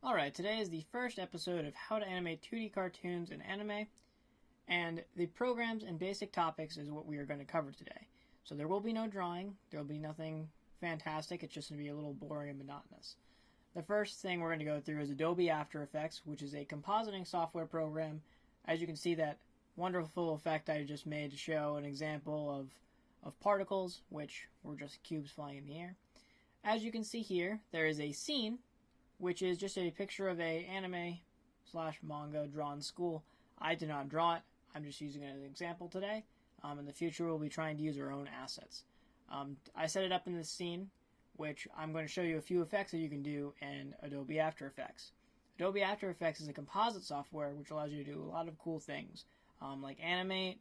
Alright, today is the first episode of how to animate 2D cartoons in anime, and the programs and basic topics is what we are going to cover today. So there will be no drawing, there will be nothing fantastic, it's just going to be a little boring and monotonous. The first thing we're going to go through is Adobe After Effects, which is a compositing software program. As you can see, that wonderful effect I just made to show an example of particles, which were just cubes flying in the air. As you can see here, there is a scene, which is just a picture of a anime slash manga drawn school. I did not draw it. I'm just using it as an example today. In the future, we'll be trying to use our own assets. I set it up in this scene, which I'm going to show you a few effects that you can do in Adobe After Effects. Adobe After Effects is a composite software which allows you to do a lot of cool things, like animate.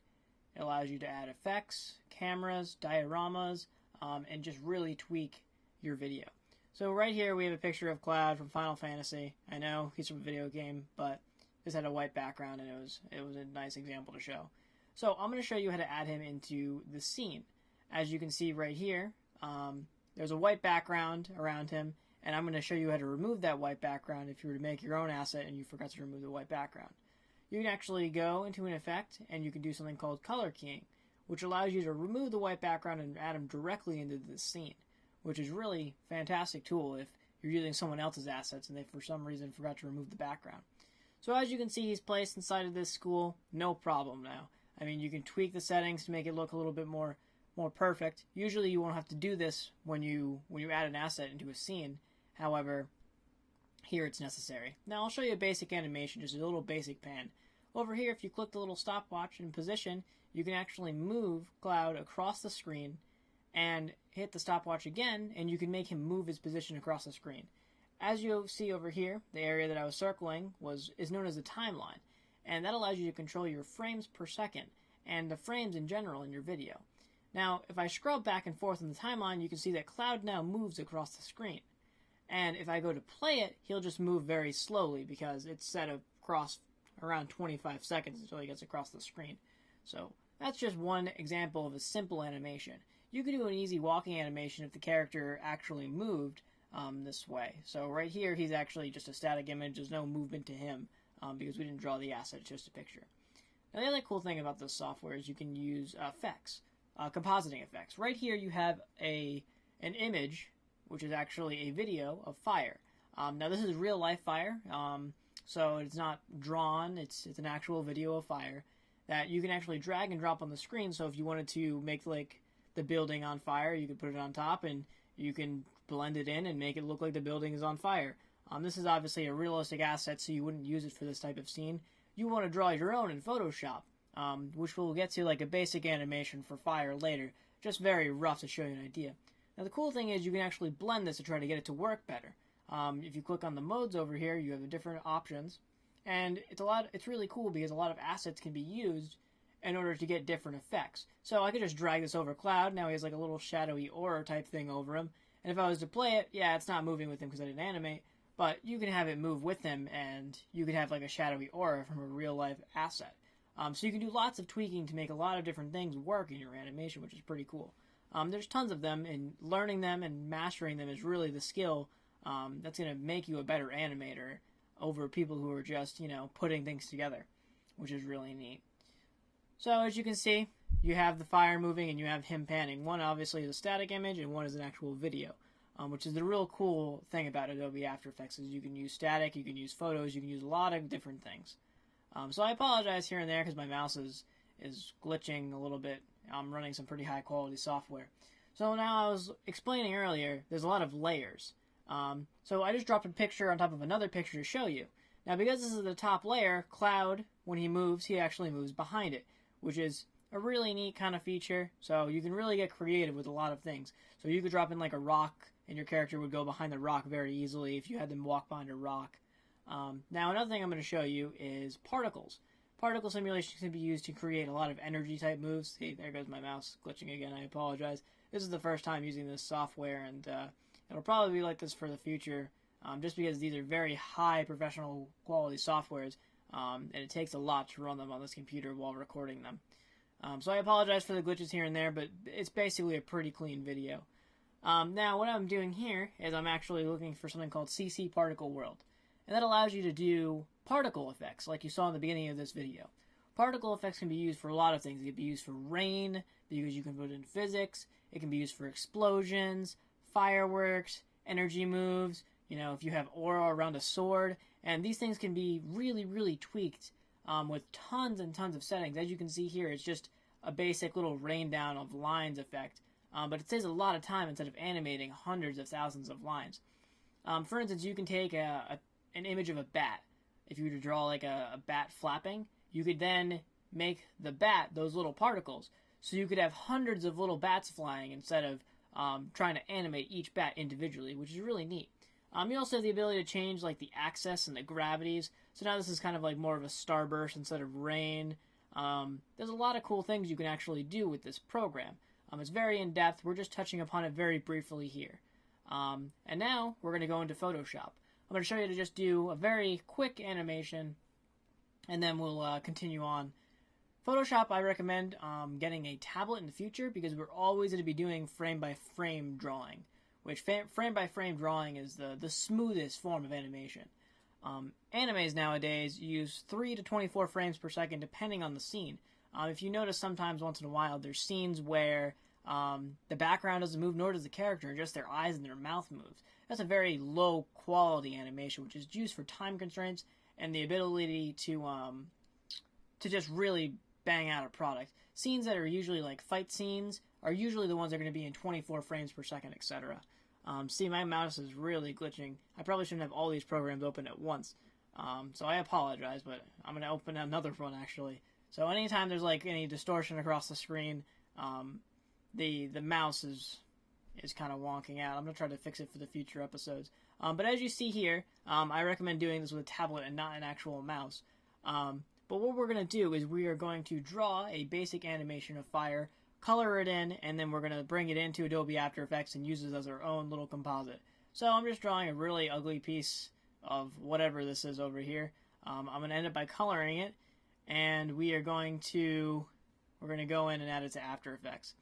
It allows you to add effects, cameras, dioramas, and just really tweak your video. So right here we have a picture of Cloud from Final Fantasy. I know he's from a video game, but this had a white background and it was a nice example to show. So I'm going to show you how to add him into the scene. As you can see right here, there's a white background around him, and I'm going to show you how to remove that white background if you were to make your own asset and you forgot to remove the white background. You can actually go into an effect and you can do something called color keying, which allows you to remove the white background and add him directly into the scene, which is really fantastic tool if you're using someone else's assets and they for some reason forgot to remove the background. So as you can see, he's placed inside of this school, no problem now. I mean, you can tweak the settings to make it look a little bit more perfect. Usually you won't have to do this when you add an asset into a scene. However, here it's necessary. Now I'll show you a basic animation, just a little basic pan. Over here, if you click the little stopwatch in position, you can actually move Cloud across the screen and hit the stopwatch again, and you can make him move his position across the screen. As you'll see over here, the area that I was circling is known as the timeline, and that allows you to control your frames per second and the frames in general in your video. Now, if I scrub back and forth in the timeline, you can see that Cloud now moves across the screen. And if I go to play it, he'll just move very slowly because it's set across around 25 seconds until he gets across the screen. So that's just one example of a simple animation. You could do an easy walking animation if the character actually moved this way. So right here, he's actually just a static image. There's no movement to him because we didn't draw the asset, it's just a picture. Now the other cool thing about this software is you can use effects, compositing effects. Right here you have an image, which is actually a video of fire. Now this is real life fire, so it's not drawn, it's an actual video of fire that you can actually drag and drop on the screen. So if you wanted to make like the building on fire, you could put it on top and you can blend it in and make it look like the building is on fire. This is obviously a realistic asset, so you wouldn't use it for this type of scene. You want to draw your own in Photoshop, which we'll get to like a basic animation for fire later, just very rough to show you an idea. Now the cool thing is you can actually blend this to try to get it to work better. If you click on the modes over here, you have different options, and it's really cool because a lot of assets can be used in order to get different effects. So I could just drag this over Cloud. Now he has like a little shadowy aura type thing over him. And if I was to play it, yeah, it's not moving with him because I didn't animate, but you can have it move with him and you could have like a shadowy aura from a real life asset. So you can do lots of tweaking to make a lot of different things work in your animation, which is pretty cool. There's tons of them, and learning them and mastering them is really the skill that's going to make you a better animator over people who are just, putting things together, which is really neat. So as you can see, you have the fire moving and you have him panning. One obviously is a static image and one is an actual video, which is the real cool thing about Adobe After Effects is you can use static, you can use photos, you can use a lot of different things. So I apologize here and there because my mouse is glitching a little bit. I'm running some pretty high quality software. So now I was explaining earlier, there's a lot of layers. So I just dropped a picture on top of another picture to show you. Now because this is the top layer, Cloud, when he moves, he actually moves behind it, which is a really neat kind of feature. So you can really get creative with a lot of things. So you could drop in like a rock and your character would go behind the rock very easily if you had them walk behind a rock. Now another thing I'm going to show you is particles. Particle simulation can be used to create a lot of energy type moves. See, there goes my mouse glitching again, I apologize. This is the first time using this software, and it'll probably be like this for the future, just because these are very high professional quality softwares, and it takes a lot to run them on this computer while recording them. So I apologize for the glitches here and there, but it's basically a pretty clean video. Now what I'm doing here is I'm actually looking for something called CC Particle World. and that allows you to do particle effects like you saw in the beginning of this video. Particle effects can be used for a lot of things. It can be used for rain, because you can put it in physics. It can be used for explosions, fireworks, energy moves, if you have aura around a sword. And these things can be really, really tweaked with tons and tons of settings. As you can see here, it's just a basic little rain down of lines effect. But it saves a lot of time instead of animating hundreds of thousands of lines. For instance, you can take an image of a bat. If you were to draw like a bat flapping, you could then make the bat those little particles. So you could have hundreds of little bats flying instead of trying to animate each bat individually, which is really neat. You also have the ability to change like the axis and the gravities. So now this is kind of like more of a starburst instead of rain. There's a lot of cool things you can actually do with this program. It's very in-depth. We're just touching upon it very briefly here. And now we're going to go into Photoshop. I'm going to show you to just do a very quick animation, and then we'll continue on. Photoshop, I recommend getting a tablet in the future because we're always going to be doing frame-by-frame drawing, which frame-by-frame drawing is the smoothest form of animation. Animes nowadays use 3 to 24 frames per second depending on the scene. If you notice, sometimes once in a while there's scenes where the background doesn't move, nor does the character, just their eyes and their mouth moves. That's a very low quality animation, which is used for time constraints and the ability to just really bang out a product. Scenes that are usually like fight scenes are usually the ones that are going to be in 24 frames per second, etc. See, my mouse is really glitching. I probably shouldn't have all these programs open at once. So I apologize, but I'm going to open another one actually. So anytime there's like any distortion across the screen, the mouse is kind of wonking out. I'm going to try to fix it for the future episodes. But as you see here, I recommend doing this with a tablet and not an actual mouse. But what we're going to do is we are going to draw a basic animation of fire, color it in, and then we're going to bring it into Adobe After Effects and use it as our own little composite. So I'm just drawing a really ugly piece of whatever this is over here. I'm going to end up by coloring it, and we're going to go in and add it to After Effects.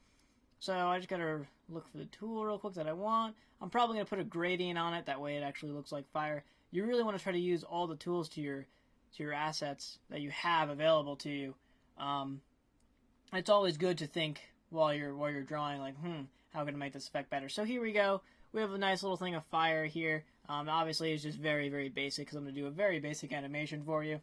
So I just got to look for the tool real quick that I want. I'm probably going to put a gradient on it, that way it actually looks like fire. You really want to try to use all the tools to your assets that you have available to you. It's always good to think while you're drawing, like, how can I make this effect better? So here we go. We have a nice little thing of fire here. Obviously, it's just very, very basic because I'm going to do a very basic animation for you.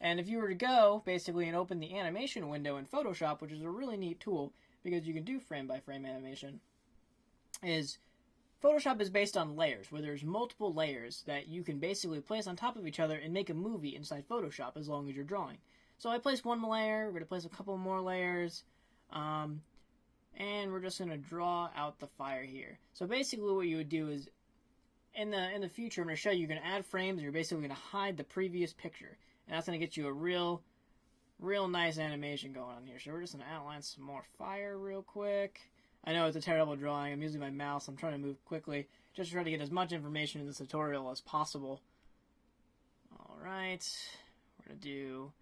And if you were to go, basically, and open the animation window in Photoshop, which is a really neat tool because you can do frame-by-frame animation, is Photoshop is based on layers, where there's multiple layers that you can basically place on top of each other and make a movie inside Photoshop as long as you're drawing. So I placed one layer, we're going to place a couple more layers, and we're just going to draw out the fire here. So basically what you would do is, in the future, I'm going to show you, you're going to add frames, and you're basically going to hide the previous picture. And that's going to get you a real nice animation going on here. So we're just going to outline some more fire real quick. I know it's a terrible drawing. I'm using my mouse. I'm trying to move quickly, just to try to get as much information in this tutorial as possible. Alright, we're going to do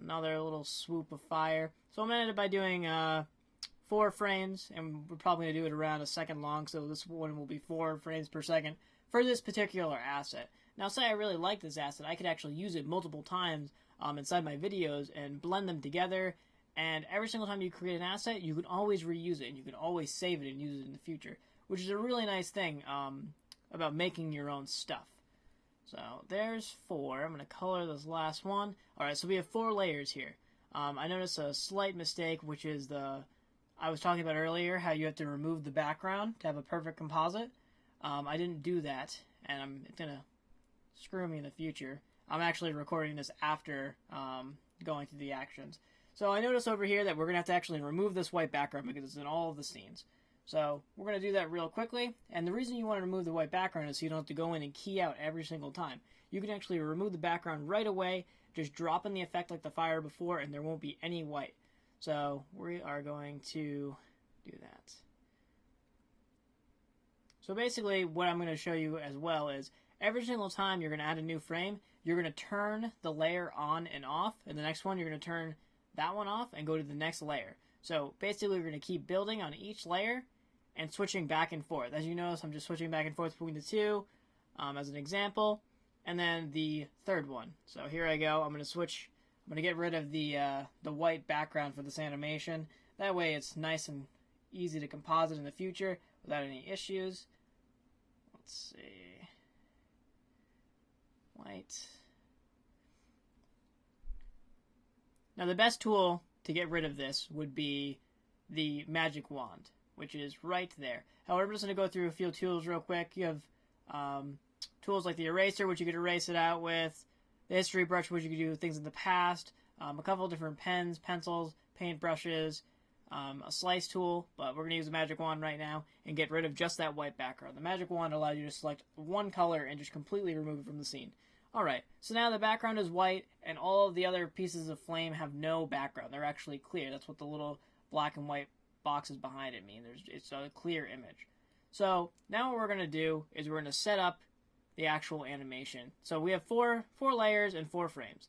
another little swoop of fire. So I'm going to end up by doing 4 frames, and we're probably going to do it around a second long, so this one will be 4 frames per second for this particular asset. Now, say I really like this asset, I could actually use it multiple times inside my videos and blend them together, and every single time you create an asset, you can always reuse it, and you can always save it and use it in the future, which is a really nice thing about making your own stuff. So there's 4. I'm going to color this last one. Alright, so we have 4 layers here. I noticed a slight mistake, which is I was talking about earlier, how you have to remove the background to have a perfect composite. I didn't do that, and it's going to screw me in the future. I'm actually recording this after going through the actions. So I notice over here that we're going to have to actually remove this white background because it's in all of the scenes. So we're going to do that real quickly. And the reason you want to remove the white background is so you don't have to go in and key out every single time. You can actually remove the background right away, just drop in the effect like the fire before, and there won't be any white. So we are going to do that. So basically what I'm going to show you as well is every single time you're going to add a new frame, you're going to turn the layer on and off, and the next one you're going to turn that one off and go to the next layer. So basically we're going to keep building on each layer and switching back and forth. As you notice, I'm just switching back and forth between the two as an example. and then the third one. So here I go. I'm going to switch. I'm going to get rid of the white background for this animation. That way it's nice and easy to composite in the future without any issues. Let's see. White. Now the best tool to get rid of this would be the magic wand, which is right there. However, I'm just going to go through a few tools real quick. You have tools like the eraser, which you could erase it out with, the history brush, which you could do things in the past, a couple of different pens, pencils, paint brushes, a slice tool, but we're going to use the magic wand right now and get rid of just that white background. The magic wand allows you to select one color and just completely remove it from the scene. Alright, so now the background is white, and all of the other pieces of flame have no background. They're actually clear. That's what the little black and white boxes behind it mean. It's a clear image. So now what we're going to do is we're going to set up the actual animation. So we have four layers and 4 frames.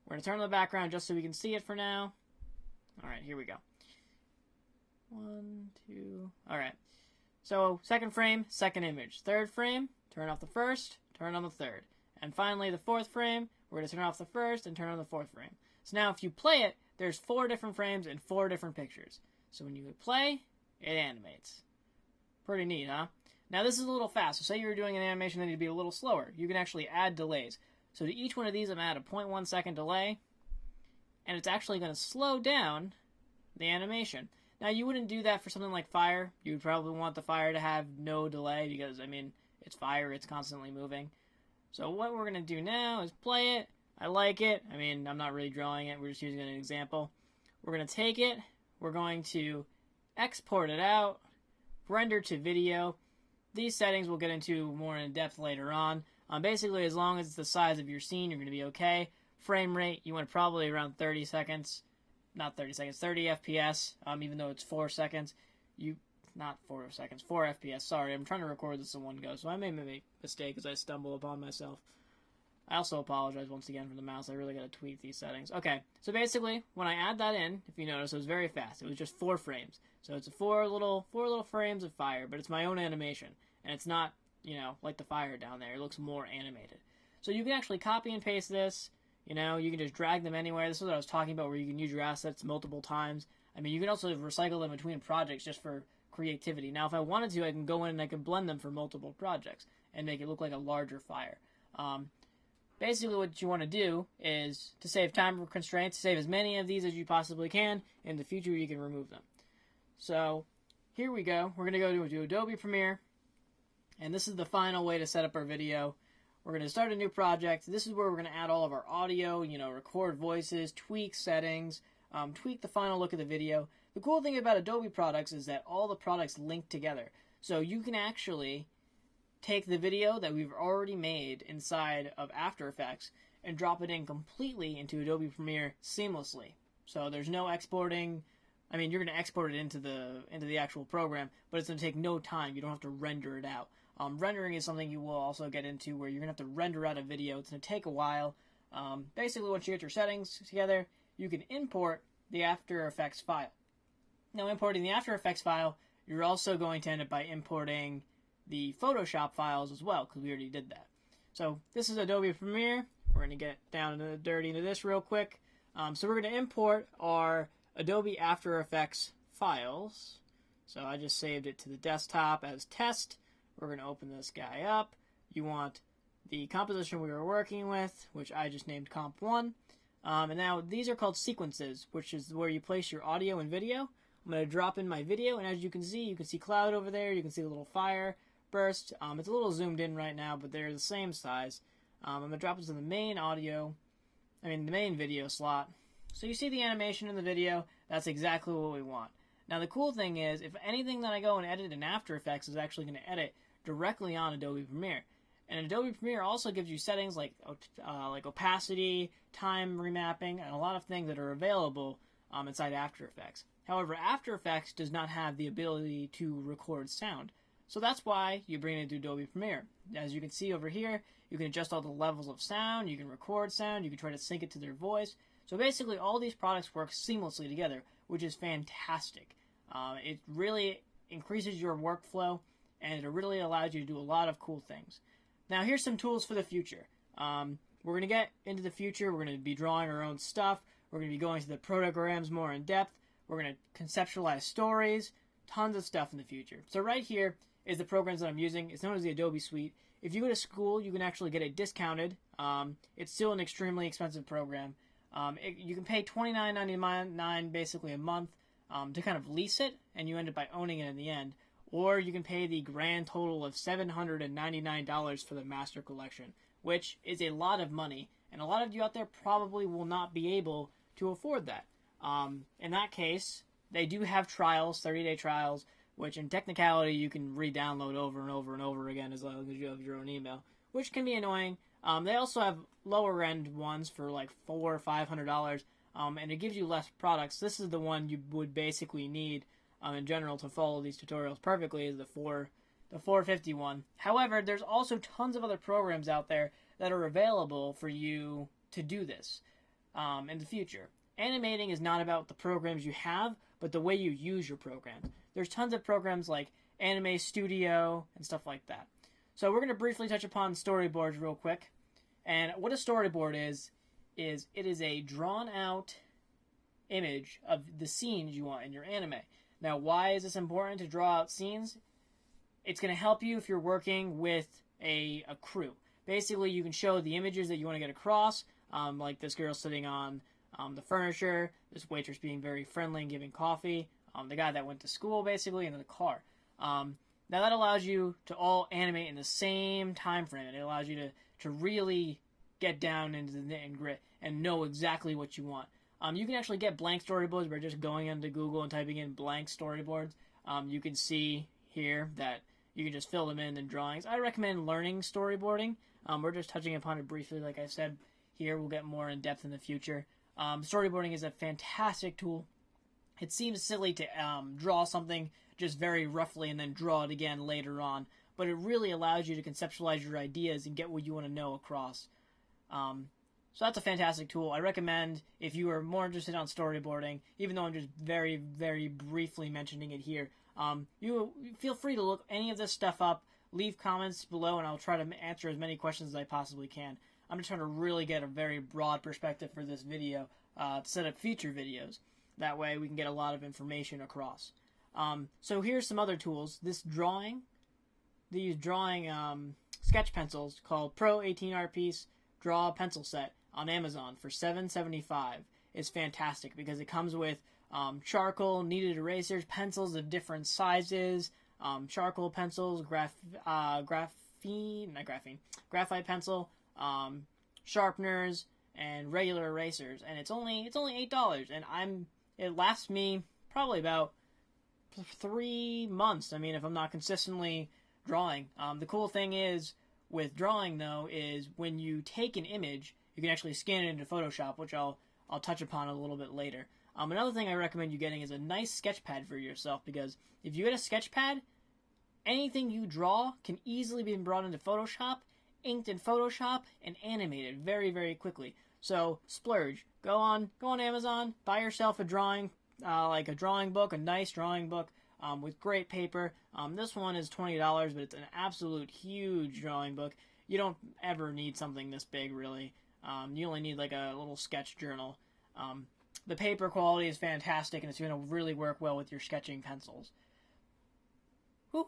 We're going to turn on the background just so we can see it for now. Alright, here we go. 1, 2, alright. So second frame, second image. Third frame, turn off the first, turn on the third. And finally, the fourth frame, we're going to turn off the first and turn on the fourth frame. So now if you play it, there's 4 different frames and 4 different pictures. So when you hit play, it animates. Pretty neat, huh? Now this is a little fast. So say you're doing an animation that needs to be a little slower. You can actually add delays. So to each one of these, I'm going to add a 0.1 second delay. And it's actually going to slow down the animation. Now you wouldn't do that for something like fire. You would probably want the fire to have no delay because, I mean, it's fire. It's constantly moving. So what we're going to do now is play it. I like it. I mean, I'm not really drawing it. We're just using an example. We're going to take it. We're going to export it out, render to video. These settings we'll get into more in depth later on. Basically, as long as it's the size of your scene, you're going to be okay. Frame rate, you want probably around 30 seconds. Not 30 seconds, 30 FPS, even though it's 4 seconds. Not 4 seconds, 4 FPS, sorry. I'm trying to record this in one go, so I may make a mistake as I stumble upon myself. I also apologize once again for the mouse. I really got to tweak these settings. Okay, so basically, when I add that in, if you notice, it was very fast. It was just 4 frames. So it's four little frames of fire, but it's my own animation. And it's not, like the fire down there. It looks more animated. So you can actually copy and paste this. You can just drag them anywhere. This is what I was talking about, where you can use your assets multiple times. I mean, you can also recycle them between projects just for creativity. Now, if I wanted to, I can go in and I can blend them for multiple projects and make it look like a larger fire. Basically, what you want to do is, to save time constraints, save as many of these as you possibly can. In the future, you can remove them. So, here we go. We're going to go to Adobe Premiere. And this is the final way to set up our video. We're going to start a new project. This is where we're going to add all of our audio, record voices, tweak settings, tweak the final look of the video. The cool thing about Adobe products is that all the products link together. So you can actually take the video that we've already made inside of After Effects and drop it in completely into Adobe Premiere seamlessly. So there's no exporting. I mean, you're going to export it into the actual program, but it's going to take no time. You don't have to render it out. Rendering is something you will also get into, where you're going to have to render out a video. It's going to take a while. Basically, once you get your settings together, you can import the After Effects file. Now, importing the After Effects file, you're also going to end up by importing the Photoshop files as well, because we already did that. So this is Adobe Premiere. We're going to get down into the dirty into this real quick. So we're going to import our Adobe After Effects files. So I just saved it to the desktop as test. We're going to open this guy up. You want the composition we were working with, which I just named Comp 1. And now these are called sequences, which is where you place your audio and video. I'm going to drop in my video, and as you can see cloud over there. You can see a little fire burst. It's a little zoomed in right now, but they're the same size. I'm going to drop this in the main video slot. So you see the animation in the video. That's exactly what we want. Now the cool thing is, if anything that I go and edit in After Effects is actually going to edit directly on Adobe Premiere. And Adobe Premiere also gives you settings like opacity, time remapping, and a lot of things that are available inside After Effects. However, After Effects does not have the ability to record sound. So that's why you bring it to Adobe Premiere. As you can see over here, you can adjust all the levels of sound, you can record sound, you can try to sync it to their voice. So basically, all these products work seamlessly together, which is fantastic. It really increases your workflow, and it really allows you to do a lot of cool things. Now, here's some tools for the future. We're going to get into the future. We're going to be drawing our own stuff. We're going to be going to the programs more in depth. We're going to conceptualize stories, tons of stuff in the future. So right here is the programs that I'm using. It's known as the Adobe Suite. If you go to school, you can actually get it discounted. It's still an extremely expensive program. You can pay $29.99 basically a month to kind of lease it, and you end up by owning it in the end. Or you can pay the grand total of $799 for the Master Collection, which is a lot of money, and a lot of you out there probably will not be able to afford that. In that case, they do have trials, 30-day trials, which in technicality you can re-download over and over and over again as long as you have your own email, which can be annoying. They also have lower end ones for like $400 or $500, and it gives you less products. This is the one you would basically need in general to follow these tutorials perfectly, is the 451. However, there's also tons of other programs out there that are available for you to do this in the future. Animating is not about the programs you have, but the way you use your programs. There's tons of programs like Anime Studio and stuff like that. So we're going to briefly touch upon storyboards real quick. And what a storyboard is it is a drawn out image of the scenes you want in your anime. Now, why is this important to draw out scenes? It's going to help you if you're working with a crew. Basically, you can show the images that you want to get across, like this girl sitting on the furniture, this waitress being very friendly and giving coffee, the guy that went to school, basically, and the car. Now, that allows you to all animate in the same time frame. It allows you to really get down into the nit and grit and know exactly what you want. You can actually get blank storyboards by just going into Google and typing in blank storyboards. You can see here that you can just fill them in drawings. I recommend learning storyboarding. We're just touching upon it briefly, like I said. Here, we'll get more in depth in the future. Storyboarding is a fantastic tool. It seems silly to draw something just very roughly and then draw it again later on, but it really allows you to conceptualize your ideas and get what you want to know across. So that's a fantastic tool. I recommend, if you are more interested on storyboarding, even though I'm just very, very briefly mentioning it here, you feel free to look any of this stuff up, leave comments below, and I'll try to answer as many questions as I possibly can. I'm just trying to really get a very broad perspective for this video to set up future videos. That way we can get a lot of information across. So here's some other tools. These drawing sketch pencils called Pro 18 Art Piece Draw Pencil Set on Amazon for $7.75 is fantastic because it comes with charcoal, kneaded erasers, pencils of different sizes, charcoal pencils, graphite pencil, sharpeners, and regular erasers, and it's only $8, and it lasts me probably about 3 months. I mean, if I'm not consistently drawing. The cool thing is with drawing though is when you take an image, you can actually scan it into Photoshop, which I'll touch upon a little bit later. Another thing I recommend you getting is a nice sketch pad for yourself, because if you get a sketch pad, anything you draw can easily be brought into Photoshop, inked in Photoshop, and animated very, very quickly. So splurge. Go on Amazon, buy yourself a drawing, like a drawing book, a nice drawing book with great paper. This one is $20, but it's an absolute huge drawing book. You don't ever need something this big, really. You only need like a little sketch journal. The paper quality is fantastic, and it's going to really work well with your sketching pencils. Whew.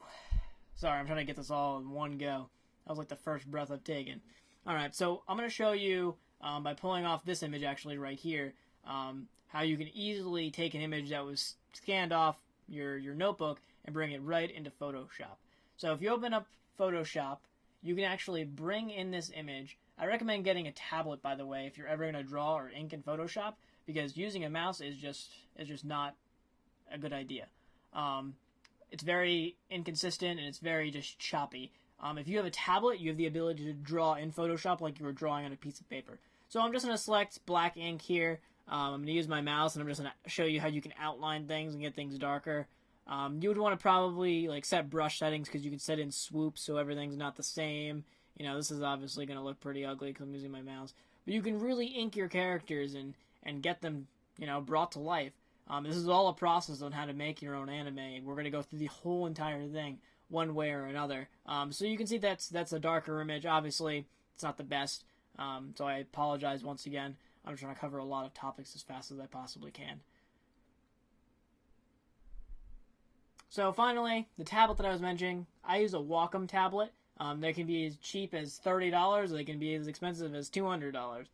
Sorry, I'm trying to get this all in one go. That was like the first breath I've taken. Alright, so I'm going to show you, by pulling off this image actually right here, how you can easily take an image that was scanned off your notebook and bring it right into Photoshop. So if you open up Photoshop, you can actually bring in this image. I recommend getting a tablet, by the way, if you're ever going to draw or ink in Photoshop, because using a mouse is just not a good idea. It's very inconsistent and it's very just choppy. If you have a tablet, you have the ability to draw in Photoshop like you were drawing on a piece of paper. So I'm just going to select black ink here. I'm going to use my mouse, and I'm just going to show you how you can outline things and get things darker. You would want to probably like set brush settings, because you can set in swoops so everything's not the same. You know, this is obviously going to look pretty ugly because I'm using my mouse. But you can really ink your characters and get them, you know, brought to life. This is all a process on how to make your own anime. We're going to go through the whole entire thing one way or another. So you can see that's a darker image. Obviously, it's not the best. So I apologize once again. I'm trying to cover a lot of topics as fast as I possibly can. So finally, the tablet that I was mentioning, I use a Wacom tablet. They can be as cheap as $30, or they can be as expensive as $200.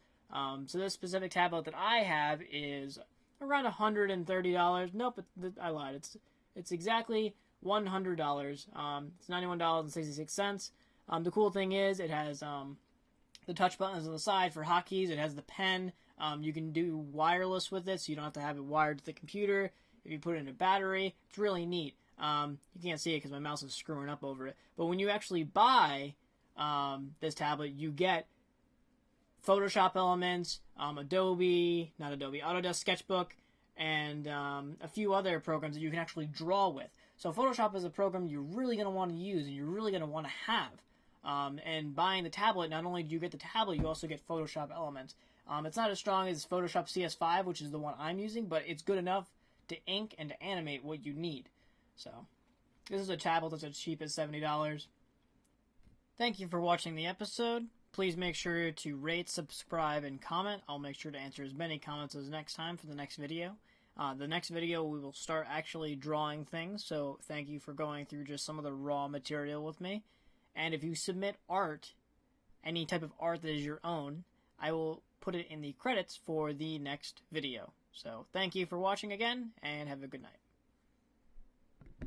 So this specific tablet that I have is around $130. Nope, I lied. It's exactly $100. It's $91.66. The cool thing is it has the touch buttons on the side for hotkeys. It has the pen. You can do wireless with it, so you don't have to have it wired to the computer. If you put it in a battery, it's really neat. You can't see it because my mouse is screwing up over it. But when you actually buy this tablet, you get Photoshop elements, Autodesk Sketchbook, and a few other programs that you can actually draw with. So Photoshop is a program you're really going to want to use and you're really going to want to have. And buying the tablet, not only do you get the tablet, you also get Photoshop elements. It's not as strong as Photoshop CS5, which is the one I'm using, but it's good enough to ink and to animate what you need. So, this is a tablet that's as cheap as $70. Thank you for watching the episode. Please make sure to rate, subscribe, and comment. I'll make sure to answer as many comments as next time for the next video. The next video, we will start actually drawing things, so thank you for going through just some of the raw material with me. And if you submit art, any type of art that is your own, I will put it in the credits for the next video. So, thank you for watching again, and have a good night.